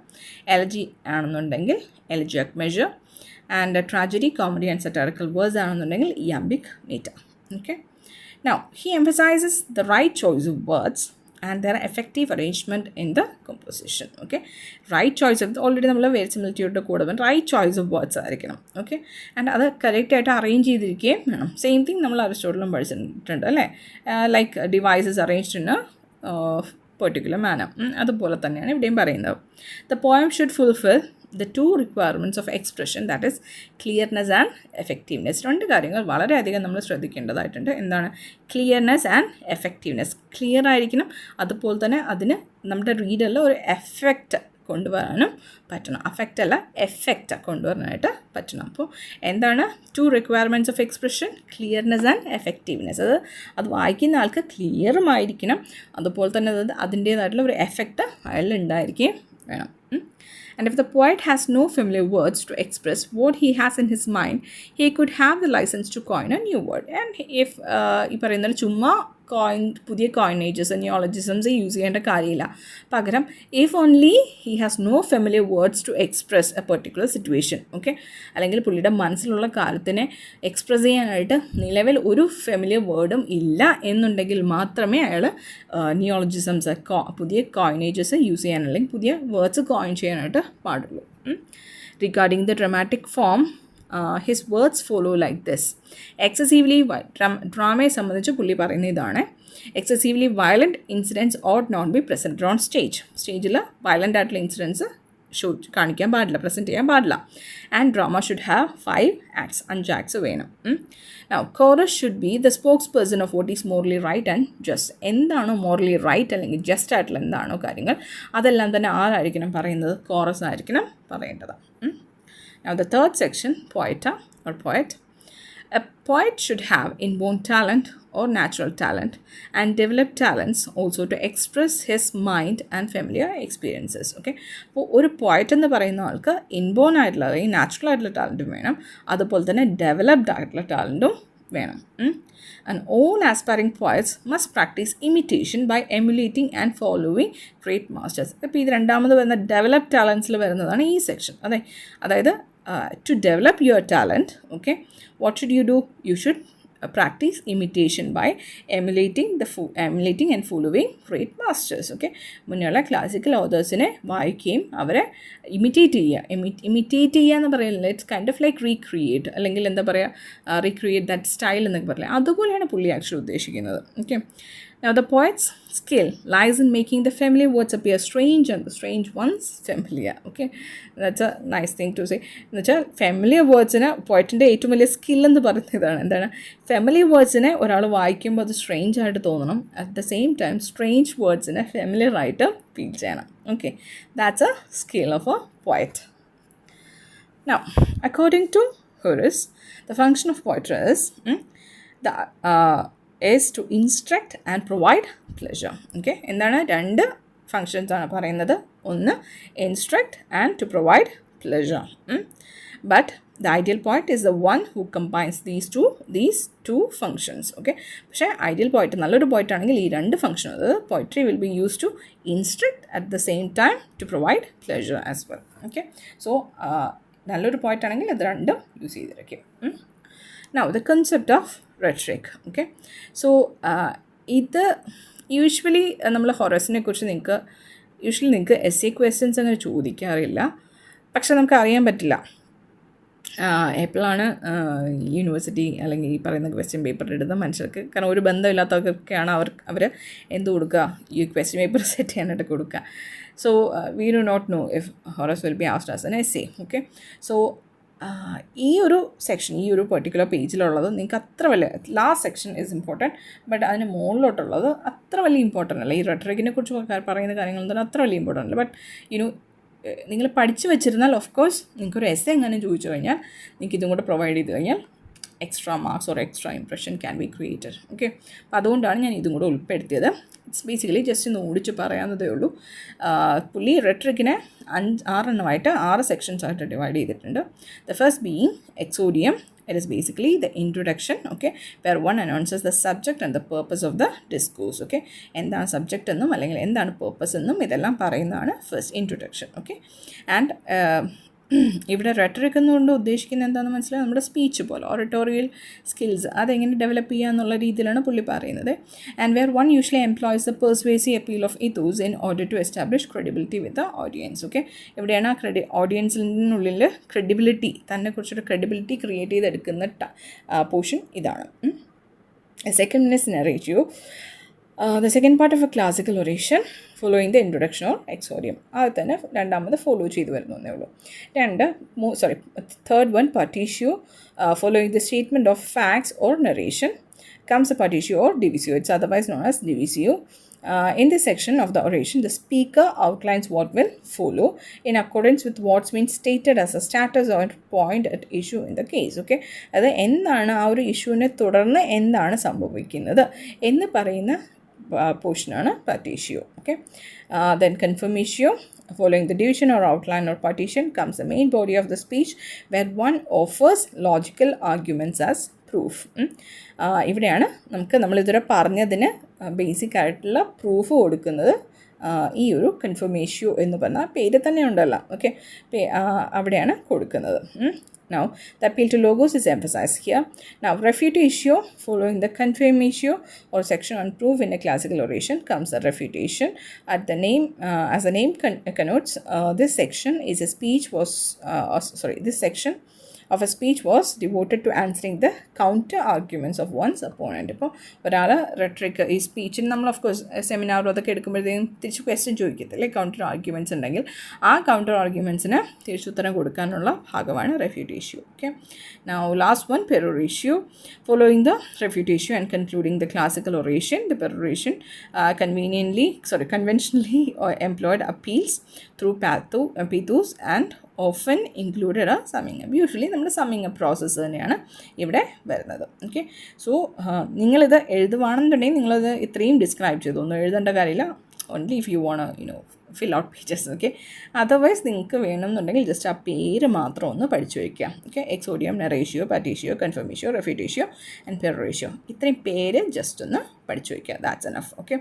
elegy ആണെന്നുണ്ടെങ്കിൽ elegiac measure, and tragedy, comedy and satirical verse ആണെന്നുണ്ടെങ്കിൽ iambic metre. Okay, now he emphasizes the right choice of words and their effective arrangement in the composition. Okay, right choice of already നമ്മൾ വെരിസിമിലിറ്റിയുടെ കൂടെ വന്ന് right choice of words ആയിരിക്കണം. Okay, and അത് കറക്റ്റായിട്ട് arrange ചെയ്തിരിക്കുകയും വേണം. Same thing നമ്മൾ അരിസ്റ്റോട്ടലും പഠിച്ചിട്ടുണ്ട് അല്ലേ, like devices arranged in a particular manner. അതുപോലെ തന്നെയാണ് ഇവിടെയും പറയുന്നത്. The poem should fulfil the two requirements of expression, that is clearness and effectiveness. രണ്ട് കാര്യങ്ങൾ വളരെയധികം നമ്മൾ ശ്രദ്ധിക്കേണ്ടതായിട്ടുണ്ട്. എന്താണ് ക്ലിയർനെസ് ആൻഡ് എഫക്റ്റീവ്നെസ്? ക്ലിയർ ആയിരിക്കണം, അതുപോലെ തന്നെ അതിന് നമ്മുടെ റീഡറിൽ ഒരു എഫക്റ്റ് കൊണ്ടുവരാനും പറ്റണം. അഫക്റ്റ് അല്ല, എഫക്റ്റ് കൊണ്ടുവരാനായിട്ട് പറ്റണം. അപ്പോൾ എന്താണ് two requirements of expression? Clearness and effectiveness. അത് വായിക്കുന്ന ആൾക്ക് ക്ലിയറുമായിരിക്കണം, അതുപോലെ തന്നെ അതിൻ്റേതായിട്ടുള്ള ഒരു എഫക്റ്റ് അയാളിൽ ഉണ്ടായിരിക്കുകയും വേണം. And if the poet has no familiar words to express what he has in his mind, he could have the license to coin a new word. And if ഈ പറയുന്നത് ചുമ്മാ പുതിയ കോയിനേജസ് നിയോളജിസംസ് യൂസ് ചെയ്യേണ്ട കാര്യമില്ല. പകരം if only he has no familiar words to express a particular situation, okay, അല്ലെങ്കിൽ പുള്ളിയുടെ മനസ്സിലുള്ള കാര്യത്തിനെ എക്സ്പ്രസ് ചെയ്യാനായിട്ട് നിലവിൽ ഒരു ഫെമിലിയർ വേർഡും ഇല്ല എന്നുണ്ടെങ്കിൽ മാത്രമേ അയാൾ നിയോളജിസംസ് പുതിയ കോയിനേജസ് യൂസ് ചെയ്യാൻ അല്ലെങ്കിൽ പുതിയ വേർഡ്സ് കോയിൻ ചെയ്യാനായിട്ട് പാടുള്ളൂ. Regarding the dramatic form, his words follow like this. Excessively ഡ്രാമയെ സംബന്ധിച്ച് പുള്ളി പറയുന്ന ഇതാണ്, excessively violent incidents ought not be presented on stage. സ്റ്റേജിൽ വയലൻ്റ് ആയിട്ടുള്ള ഇൻസിഡൻസ് കാണിക്കാൻ പാടില്ല, പ്രസൻറ്റ് ചെയ്യാൻ പാടില്ല. And drama should have 5 acts, 5 acts വേണം. Now, chorus should be the spokesperson of what is morally right and just. എന്താണോ morally right അല്ലെങ്കിൽ just ആയിട്ടുള്ള എന്താണോ കാര്യങ്ങൾ അതെല്ലാം തന്നെ ആരായിരിക്കണം പറയുന്നത്? കോറസ് ആയിരിക്കണം പറയേണ്ടത്. Now, the third section, poeta or poet. A poet should have inborn talent or natural talent, and develop talents also to express his mind and familiar experiences. Okay, അപ്പോൾ ഒരു പോയറ്റ് എന്ന് പറയുന്ന ആൾക്ക് ഇൻബോൺ ആയിട്ടുള്ള ഈ natural ആയിട്ടുള്ള ടാലൻറ്റും വേണം, അതുപോലെ തന്നെ ഡെവലപ്ഡ് ആയിട്ടുള്ള ടാലൻറ്റും വേണം. And all aspiring poets must practice imitation by emulating and following great masters. അപ്പോൾ ഇത് രണ്ടാമത് വരുന്ന ഡെവലപ്പ് ടാലൻസിൽ വരുന്നതാണ് ഈ സെക്ഷൻ. അതായത് to develop your talent, okay, what should you do? You should practice imitation by emulating and following great masters. Okay, മുന്നുള്ള classical ഓതേഴ്സിനെ വായിക്കുകയും അവരെ ഇമിറ്റേറ്റ് ചെയ്യുക എന്ന് പറയുന്നത് it's kind of like recreate, അല്ലെങ്കിൽ എന്താ പറയുക, റീക്രിയേറ്റ് ദാറ്റ് സ്റ്റൈൽ എന്നൊക്കെ പറയാം. അതുപോലെയാണ് പുള്ളി ആക്ച്വലി ഉദ്ദേശിക്കുന്നത്. Okay, now the poet's skill lies in making the familiar words appear strange and the strange ones familiar. Okay, that's a nice thing to say. എന്നുവെച്ചാൽ familiar വേർഡ്സിന് പോയിറ്റിൻ്റെ ഏറ്റവും വലിയ സ്കിൽ എന്ന് പറയുന്നതാണ്. എന്താണ്, ഫെമിലിയർ വേർഡ്സിനെ ഒരാൾ വായിക്കുമ്പോൾ അത് സ്ട്രേഞ്ച് ആയിട്ട് തോന്നണം, at the same time strange വേർഡ്സിനെ ഫെമിലിയർ ആയിട്ട് ഫീൽ ചെയ്യണം. Okay, that's a skill of a poet. Now, according to Horace, the function of poetry is to instruct and provide pleasure. Okay, എന്താണ് രണ്ട് ഫങ്ഷൻസ് ആണ് പറയുന്നത്. ഒന്ന് instruct and to provide pleasure. But the ideal poet is the one who combines these two functions. Okay, പക്ഷേ ideal poet, നല്ലൊരു poet ആണെങ്കിൽ ഈ രണ്ട് ഫംഗ്ഷൻ, അത് poetry will be use to instruct at the same time to provide pleasure as well. Okay, so നല്ലൊരു poet ആണെങ്കിൽ അത് രണ്ടും യൂസ് ചെയ്തിരിക്കും. Now, the concept of rhetoric. Okay, so ഇത് യൂഷ്വലി നമ്മൾ ഹൊറസിനെ കുറിച്ച് നിങ്ങൾക്ക് essay questions അങ്ങനെ ചോദിക്കാറില്ല. പക്ഷെ നമുക്ക് അറിയാൻ പറ്റില്ല എപ്പോഴാണ് യൂണിവേഴ്സിറ്റി അല്ലെങ്കിൽ ഈ പറയുന്ന ക്വസ്റ്റ്യൻ പേപ്പർ ഇടുന്ന മനുഷ്യർക്ക്, കാരണം ഒരു ബന്ധമില്ലാത്തവർക്കൊക്കെയാണ് അവർ എന്ത് കൊടുക്കുക, ഈ ക്വസ്റ്റ്യൻ പേപ്പർ സെറ്റ് ചെയ്യാനായിട്ട് കൊടുക്കുക. So we do not know if Horace will be asked as an essay. Okay, so ഈ ഒരു സെക്ഷൻ, ഈ ഒരു പെർട്ടിക്കുലർ പേജിലുള്ളത് നിങ്ങൾക്ക് അത്ര വലിയ, last section is important, but അതിന് മുകളിലോട്ടുള്ളത് അത്ര വലിയ ഇമ്പോർട്ടൻ്റ് അല്ല. ഈ റെട്ടറിക്കിനെ കുറിച്ച് പറയുന്ന കാര്യങ്ങളൊന്നും അത്ര വലിയ ഇമ്പോർട്ടൻ്റ് അല്ല. ബട്ട് നിങ്ങൾ പഠിച്ചു വെച്ചിരുന്നാൽ ഓഫ് കോഴ്സ് നിങ്ങൾക്കൊരു എസ്സേ എങ്ങനെ ചോദിച്ചു കഴിഞ്ഞാൽ നിങ്ങൾക്ക് ഇതും കൂടെ പ്രൊവൈഡ് ചെയ്ത് കഴിഞ്ഞാൽ extra marks or extra impression can be created. Okay, അപ്പോൾ അതുകൊണ്ടാണ് ഞാൻ ഇതും കൂടെ ഉൾപ്പെടുത്തിയത്. ഇറ്റ്സ് ബേസിക്കലി ജസ്റ്റ് ഒന്ന് ഓടിച്ച് പറയാവുന്നതേ ഉള്ളൂ. പുള്ളി റെട്രിക്കിനെ 6 സെക്ഷൻസ് ആയിട്ട് ഡിവൈഡ് ചെയ്തിട്ടുണ്ട്. The first being exordium. It is basically the introduction, okay, where one announces the subject and the purpose of the discourse. Okay, എന്താണ് സബ്ജക്റ്റ് എന്നും അല്ലെങ്കിൽ എന്താണ് പേർപ്പസ് എന്നും ഇതെല്ലാം പറയുന്നതാണ് ഫസ്റ്റ് ഇൻട്രൊഡക്ഷൻ. ഓക്കെ, ആൻഡ് ഇവിടെ റെട്ടറിക് എന്നുകൊണ്ട് ഉദ്ദേശിക്കുന്നത് എന്താണെന്ന് മനസ്സിലായി, നമ്മുടെ സ്പീച്ച് പോലെ ഓറിറ്റോറിയൽ സ്കിൽസ് അതെങ്ങനെ ഡെവലപ്പ് ചെയ്യുക എന്നുള്ള രീതിയിലാണ് പുള്ളി പറയുന്നത്. And where one usually employs the persuasive appeal of ethos in order to establish credibility with the audience. Okay, എവിടെയാണ് ആ ഓഡിയൻസിനുള്ളിൽ ക്രെഡിബിലിറ്റി, തന്നെ കുറിച്ചൊരു ക്രെഡിബിലിറ്റി ക്രിയേറ്റ് ചെയ്തെടുക്കുന്ന പോർഷൻ ഇതാണ്. Second is narrative. The second part of a classical oration following the introduction or exordium. അത് തന്നെ രണ്ടാമത് ഫോളോ ചെയ്ത് വരുന്നു എന്നേ ഉള്ളൂ. Third one, partitio. Following the statement of facts or narration comes a partitio or divisio. It's otherwise known as divisio. In this section of the oration, the speaker outlines what will follow in accordance with what's been stated as a status or point at issue in the case. Okay, അത് എന്താണ് ആ ഒരു ഇഷ്യൂവിനെ തുടർന്ന് എന്താണ് സംഭവിക്കുന്നത് എന്ന് പറയുന്ന പോർഷനാണ് partitio. Okay, then confirmatio. Following the division or outline or partition comes the main body of the speech where one offers logical arguments as proof. ഇവിടെയാണ് നമ്മളിതുവരെ പറഞ്ഞതിന് ബേസിക് ആയിട്ടുള്ള പ്രൂഫ് കൊടുക്കുന്നത് ഈ ഒരു കൺഫർമേഷ്യോ എന്ന് പറഞ്ഞാൽ പേര് തന്നെ ഉണ്ടല്ലോ. ഓക്കെ, അവിടെയാണ് കൊടുക്കുന്നത്. Now, the appeal to logos is emphasized here. Now, refutatio. Following the confirmatio or section on proof in a classical oration comes the refutation. As the name connotes, this section of a speech was devoted to answering the counter arguments of one's opponent. ഇപ്പോൾ ഒരാൾ rhetoric ഈ സ്പീച്ചിന് നമ്മൾ of course സെമിനാറും അതൊക്കെ എടുക്കുമ്പോഴത്തേക്കും തിരിച്ച് question ചോദിക്കത്തില്ലേ, counter arguments ഉണ്ടെങ്കിൽ ആ counter ആർഗ്യുമെൻറ്റ്സിന് തിരിച്ചുത്തരം കൊടുക്കാനുള്ള ഭാഗമാണ് refutatio. Okay, now last one, peroratio. Following the refutatio and concluding the classical oration, the peroration conventionally employed appeals through pathos and often included a summing up. Usually നമ്മുടെ summing up process തന്നെയാണ് ഇവിടെ വരുന്നത്. Okay, so നിങ്ങളിത് എഴുതുവാണെന്നുണ്ടെങ്കിൽ നിങ്ങളത് ഇത്രയും describe ചെയ്തു, ഒന്നും എഴുതേണ്ട കാര്യമില്ല. Only if you want fill out pages. Okay, otherwise നിങ്ങൾക്ക് വേണമെന്നുണ്ടെങ്കിൽ ജസ്റ്റ് ആ പേര് മാത്രം ഒന്ന് പഠിച്ചു വയ്ക്കുക. ഓക്കെ, എക്സോഡിയം, നെറേഷ്യോ, പാറ്റീഷ്യോ, കൺഫർമേഷ്യോ, റെഫ്യൂട്ടേഷ്യോ ആൻഡ് പെറേഷ്യോ, ഇത്രയും പേര് ജസ്റ്റ് ഒന്ന് പഠിച്ചു വയ്ക്കുക. That's enough. Okay,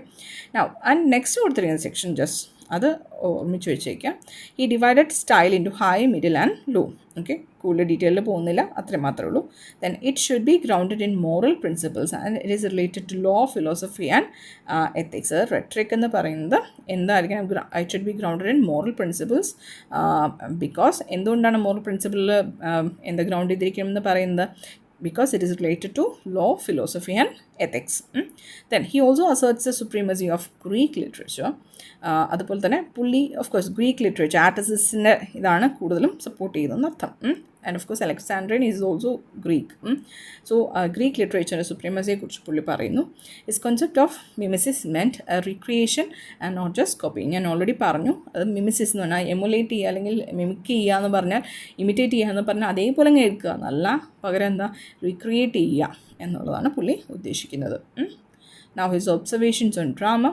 now and next കൊടുത്തിരിക്കുന്ന സെക്ഷൻ ജസ്റ്റ് അത് ഓർമ്മിച്ച് വെച്ചേക്കാം. ഈ divided style into high, middle and low. Okay, കൂടുതൽ ഡീറ്റെയിലിൽ പോകുന്നില്ല, അത്രയും മാത്രമേ ഉള്ളൂ. Then it should be grounded in moral principles and it is related to law, philosophy and ethics. Rhetoric എന്ന് പറയുന്നത് എന്തായിരിക്കണം? It should be grounded in moral principles. Because എന്തുകൊണ്ടാണ് മോറൽ പ്രിൻസിപ്പിളിൽ എന്താ ഗ്രൗണ്ട് ചെയ്തിരിക്കണമെന്ന് പറയുന്നത്? Because it is related to law, philosophy and ethics. Then he also asserts the supremacy of Greek literature. അതുപോലെ തന്നെ പുള്ളി ഓഫ് കോഴ്സ് ഗ്രീക്ക് ലിറ്ററേച്ചർ ആർട്ടിസിൻ്റെ ഇതാണ് കൂടുതലും സപ്പോർട്ട് ചെയ്തതെന്ന് അർത്ഥം. And of course Alexandrian is also Greek. So Greek ലിറ്ററേച്ചറിൻ്റെ സുപ്രീമസിയെക്കുറിച്ച് പുള്ളി പറയുന്നു. Is concept of mimesis meant recreation and not just copy. ഞാൻ ഓൾറെഡി പറഞ്ഞു, അത് മിമിസിസ് എന്ന് പറഞ്ഞാൽ എമുലേറ്റ് ചെയ്യുക അല്ലെങ്കിൽ മിമിക് ചെയ്യുക എന്ന് പറഞ്ഞാൽ, ഇമിറ്റേറ്റ് ചെയ്യുക എന്ന് പറഞ്ഞാൽ അതേപോലെ അങ്ങ് എടുക്കുക എന്നല്ല, പകരം എന്താ റീക്രിയേറ്റ് ചെയ്യുക എന്നുള്ളതാണ് പുള്ളി ഉദ്ദേശിക്കുന്നത്. Now his observations on drama.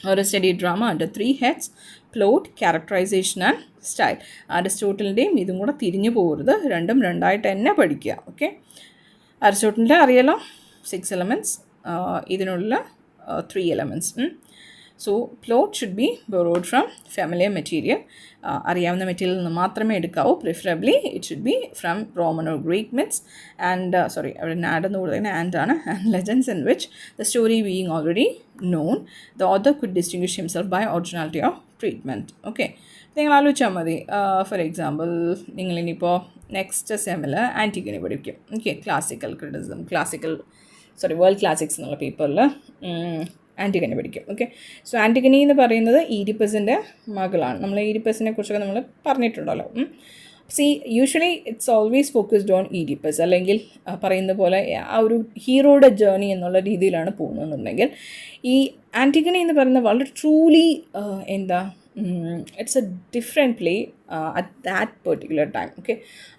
Horace studied drama under 3 heads: plot, characterization and style. അരിസ്റ്റോട്ടലിൻ്റെയും ഇതും കൂടെ തിരിഞ്ഞു പോകരുത്, രണ്ടും രണ്ടായിട്ട് തന്നെ പഠിക്കുക. ഓക്കെ, അരിസ്റ്റോട്ടലിൻ്റെ അറിയാലോ 6 elements, ഇതിനുള്ള 3 elements. So plot should be borrowed from familiar material. അറിയാവുന്ന മെറ്റീരിയലിൽ നിന്ന് മാത്രമേ എടുക്കാവൂ. Preferably it should be from Roman or Greek myths and അവിടെ ആഡ് എന്ന് കൊടുത്തതിന് ആൻഡ് ആണ്, and legends in which the story being already known the author could distinguish himself by originality of treatment. Okay, നിങ്ങൾ ആലോചിച്ചാൽ മതി. For example, നിങ്ങളിനിപ്പോൾ next സെമിൽ Antigone പഠിക്കും. Okay, classical criticism, world classics എന്നുള്ള പേപ്പറിൽ ആൻറ്റിഗണി പഠിക്കും. ഓക്കെ, സോ ആൻറ്റിഗണി എന്ന് പറയുന്നത് ഈഡിപ്പസിൻ്റെ മകളാണ്. നമ്മൾ ഈഡിപ്പസിനെ കുറിച്ചൊക്കെ നമ്മൾ പറഞ്ഞിട്ടുണ്ടല്ലോ. Usually it's always focused on Oedipus, അല്ലെങ്കിൽ പറയുന്ന പോലെ ആ ഒരു ഹീറോയുടെ ജേർണി എന്നുള്ള രീതിയിലാണ് പോകുന്നതെന്നുണ്ടെങ്കിൽ, ഈ ആൻറ്റിഗണി എന്ന് പറയുന്നത് വളരെ truly it's A different play at that particular time. Okay,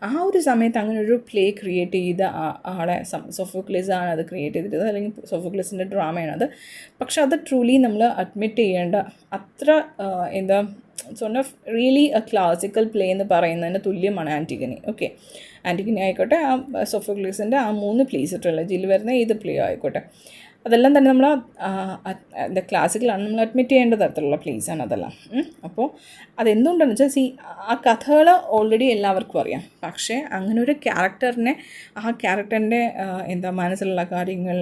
ആ ഒരു സമയത്ത് അങ്ങനെ ഒരു പ്ലേ ക്രിയേറ്റ് ചെയ്ത ആളെ സോഫോക്ലിസ് ആണ് അത് ക്രിയേറ്റ് ചെയ്തിട്ടത്, അല്ലെങ്കിൽ സോഫോക്ലിസിൻ്റെ ഡ്രാമയാണത്. പക്ഷെ അത് ട്രൂലി നമ്മൾ അഡ്മിറ്റ് ചെയ്യേണ്ട അത്ര of really A classical play എന്ന് പറയുന്നതിന് തുല്യമാണ് ആൻറ്റിഗണി. ഓക്കെ, ആൻറ്റിഗണി ആയിക്കോട്ടെ, ആ സോഫോക്ലിസിൻ്റെ ആ 3 പ്ലേസ് ട്രിലജിയിൽ വരുന്ന ഏത് പ്ലേ ആയിക്കോട്ടെ, അതെല്ലാം തന്നെ നമ്മൾ ക്ലാസിക്കലാണ് നമ്മൾ അഡ്മിറ്റ് ചെയ്യേണ്ട തരത്തിലുള്ള പ്ലേസാണ് അതെല്ലാം. അപ്പോൾ അതെന്തുകൊണ്ടാണെന്ന് വെച്ചാൽ ആ കഥകൾ ഓൾറെഡി എല്ലാവർക്കും അറിയാം. പക്ഷേ അങ്ങനെ ഒരു ക്യാരക്ടറിനെ, ആ ക്യാരക്ടറിൻ്റെ മനസ്സിലുള്ള കാര്യങ്ങൾ,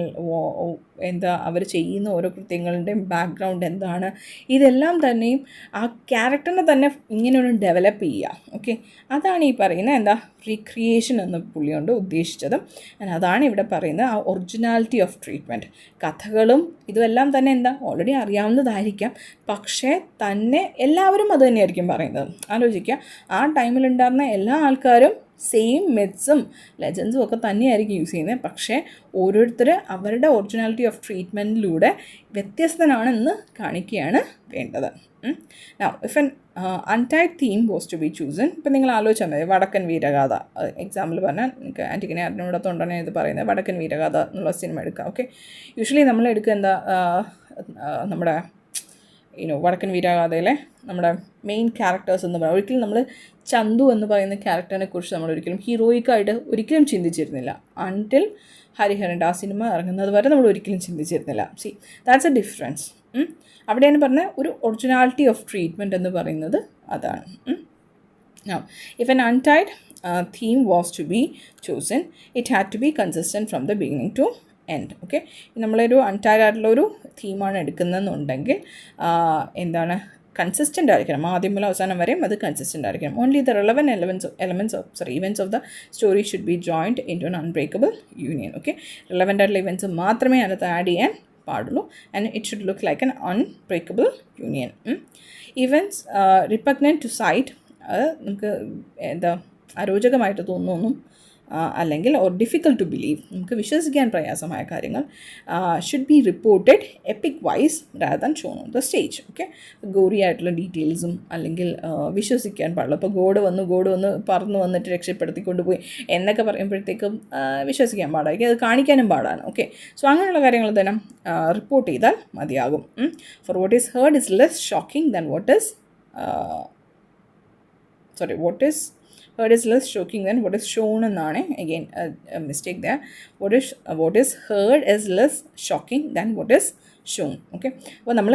അവർ ചെയ്യുന്ന ഓരോ കൃത്യങ്ങളുടെയും ബാക്ക്ഗ്രൗണ്ട് എന്താണ്, ഇതെല്ലാം തന്നെയും ആ ക്യാരക്ടറിനെ തന്നെ ഇങ്ങനെ ഒരു ഡെവലപ്പ് ചെയ്യുക. ഓക്കെ, അതാണ് ഈ പറയുന്ന റീക്രിയേഷൻ എന്ന് പുള്ളി കൊണ്ട് ഉദ്ദേശിച്ചത്. അതാണ് ഇവിടെ പറയുന്നത് ആ ഒറിജിനാലിറ്റി ഓഫ് ട്രീറ്റ്മെൻറ്റ്. കഥകളും ഇതുമെല്ലാം തന്നെ ഓൾറെഡി അറിയാവുന്നതായിരിക്കാം, പക്ഷേ തന്നെ എല്ലാവരും അത് തന്നെയായിരിക്കും പറയുന്നത്. ആലോചിക്കുക, ആ ടൈമിലുണ്ടായിരുന്ന എല്ലാ ആൾക്കാരും സെയിം മെത്സും ലെജൻസും ഒക്കെ തന്നെയായിരിക്കും യൂസ് ചെയ്യുന്നത്. പക്ഷേ ഓരോരുത്തർ അവരുടെ ഒറിജിനാലിറ്റി ഓഫ് ട്രീറ്റ്മെൻറ്റിലൂടെ വ്യത്യസ്തനാണെന്ന് കാണിക്കുകയാണ് വേണ്ടത്. Now, if an untied theme was to be chosen, ഇപ്പം നിങ്ങൾ ആലോചിച്ചാൽ മതി, വടക്കൻ വീരഗാഥ എക്സാമ്പിൾ പറഞ്ഞാൽ, നിങ്ങൾക്ക് ആൻറ്റിഗണി അറിഞ്ഞൂടത്തോണ്ടാണ് ഇത് പറയുന്നത്, വടക്കൻ വീരഗാഥ എന്നുള്ള സിനിമ എടുക്കുക. ഓക്കെ, യൂഷ്വലി നമ്മൾ എടുക്കുക നമ്മുടെ വടക്കൻ വീരഗാഥയിലെ നമ്മുടെ മെയിൻ ക്യാരക്ടേഴ്സ് എന്ന് പറയുന്നത്, ഒരിക്കലും നമ്മൾ ചന്തു എന്ന് പറയുന്ന ക്യാരക്ടറിനെ കുറിച്ച് നമ്മൾ ഒരിക്കലും ഹീറോയിക്കായിട്ട് ഒരിക്കലും ചിന്തിച്ചിരുന്നില്ല. അൺടിൽ ഹരിഹരൻ്റെ ആ സിനിമ ഇറങ്ങുന്നത് വരെ നമ്മൾ ഒരിക്കലും ചിന്തിച്ചിരുന്നില്ല. That's A difference. അവിടെയാണ് പറഞ്ഞത് ഒരു ഒറിജിനാലിറ്റി ഓഫ് ട്രീറ്റ്മെൻറ്റ് എന്ന് പറയുന്നത് അതാണ്. Now, if an untied theme was to be chosen, it had to be consistent from the beginning to end. Okay, നമ്മളൊരു അൺടൈഡ് ആയിട്ടുള്ളൊരു തീമാണ് എടുക്കുന്നതെന്നുണ്ടെങ്കിൽ കൺസിസ്റ്റൻ്റ് ആയിരിക്കണം. ആദ്യം മുതൽ അവസാനം വരെയും അത് കൺസിസ്റ്റൻ്റ് ആയിരിക്കണം. Only the relevant events of the story should be joined into an unbreakable union. Okay, relevant ആയിട്ടുള്ള ഇവൻറ്റ്സ് മാത്രമേ അതിനകത്ത് ആഡ് ചെയ്യാൻ പാടുള്ളൂ. And it should look like an unbreakable union. Events repugnant to sight, അത് നമുക്ക് അരോചകമായിട്ട് തോന്നുന്നൊന്നും അല്ലെങ്കിൽ or difficult to believe, നമുക്ക് വിശ്വസിക്കാൻ പ്രയാസമായ കാര്യങ്ങൾ should be reported epic wise rather than shown on the stage. Okay, gory ആയിട്ടുള്ള ഡീറ്റെയിൽസും അല്ലെങ്കിൽ വിശ്വസിക്കാൻ പാടില്ല. ഇപ്പോൾ ഗോഡ് വന്ന് പറന്ന് വന്നിട്ട് രക്ഷപ്പെടുത്തിക്കൊണ്ട് പോയി എന്നൊക്കെ പറയുമ്പോഴത്തേക്കും വിശ്വസിക്കാൻ പാടായിരിക്കും, അത് കാണിക്കാനും പാടാണ്. ഓക്കെ, സോ അങ്ങനെയുള്ള കാര്യങ്ങൾ തന്നെ റിപ്പോർട്ട് ചെയ്താൽ മതിയാകും. For what is heard is less shocking than what is heard is less shocking than what is shown എന്നാണ്. again a mistake there. what is heard is less shocking than what is shown. Okay, അപ്പോൾ നമ്മൾ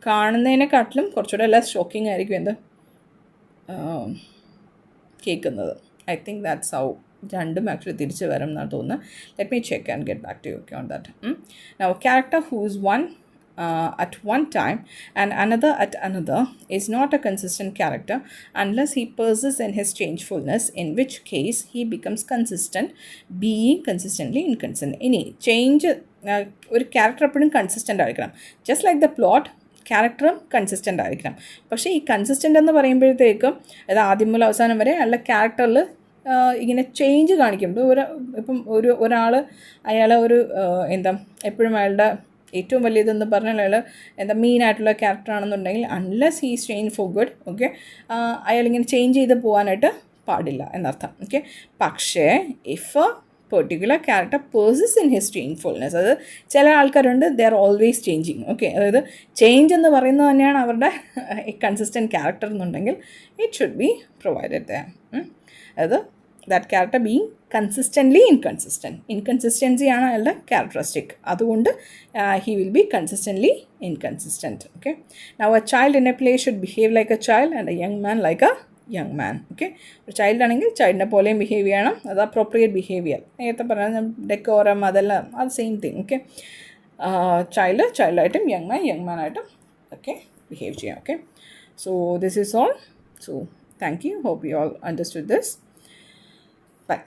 കാണുന്നതിനെക്കാട്ടിലും കുറച്ചുകൂടെ less shocking ആയിരിക്കും എന്ത് കേൾക്കുന്നത്. I think that's how രണ്ടും actually തിരിച്ച് വരും എന്നാണ് തോന്നുന്നത്. Let me check and get back to you on that. Now character who is one at one time and another at another is not a consistent character unless he persists in his changefulness, in which case he becomes consistent, being consistently inconsistent. ഇനി change ഒരു character എപ്പോഴും consistent ആയിരിക്കണം. Just like the plot, ക്യാരക്ടറും consistent ആയിരിക്കണം. പക്ഷേ ഈ consistent എന്ന് പറയുമ്പോഴത്തേക്കും അത് ആദ്യം മുതൽ അവസാനം വരെ അല്ല ക്യാരക്ടറിൽ ഇങ്ങനെ ചേഞ്ച് കാണിക്കും. ഇപ്പം ഒരാൾ അയാളെ ഒരു എന്താ എപ്പോഴും അയാളുടെ ഏറ്റവും വലിയതെന്ന് പറഞ്ഞാൽ അയാൾ എന്താ മെയിനായിട്ടുള്ള ക്യാരക്ടറാണെന്നുണ്ടെങ്കിൽ unless he change for good, okay, അയാളിങ്ങനെ ചേഞ്ച് ചെയ്ത് പോകാനായിട്ട് പാടില്ല എന്നർത്ഥം. ഓക്കെ, പക്ഷേ if a particular character persists in his changefulness, അത് ചില ആൾക്കാരുണ്ട് they are always changing. Okay, അതായത് ചേഞ്ച് എന്ന് പറയുന്നത് തന്നെയാണ് അവരുടെ കൺസിസ്റ്റൻറ്റ് ക്യാരക്ടർ എന്നുണ്ടെങ്കിൽ it should be provided there. അതായത് that character being consistently inconsistent. Inconsistency ആണ് അയാളുടെ ക്യാരക്ടറിസ്റ്റിക്, അതുകൊണ്ട് he will be consistently inconsistent. Okay, now a child in a play should behave like a child and a young man like a young man. Okay, ഒരു child ആണെങ്കിൽ ചൈൽഡിനെ പോലെയും behave ചെയ്യണം, അത് appropriate behaviour. നേരത്തെ പറഞ്ഞാൽ decorum അതെല്ലാം അത് same thing. Okay, ചൈൽഡായിട്ടും യങ് മാൻ ആയിട്ടും ഒക്കെ ബിഹേവ് ചെയ്യാം. Okay, so this is all. So thank you, hope you all understood this. Bye.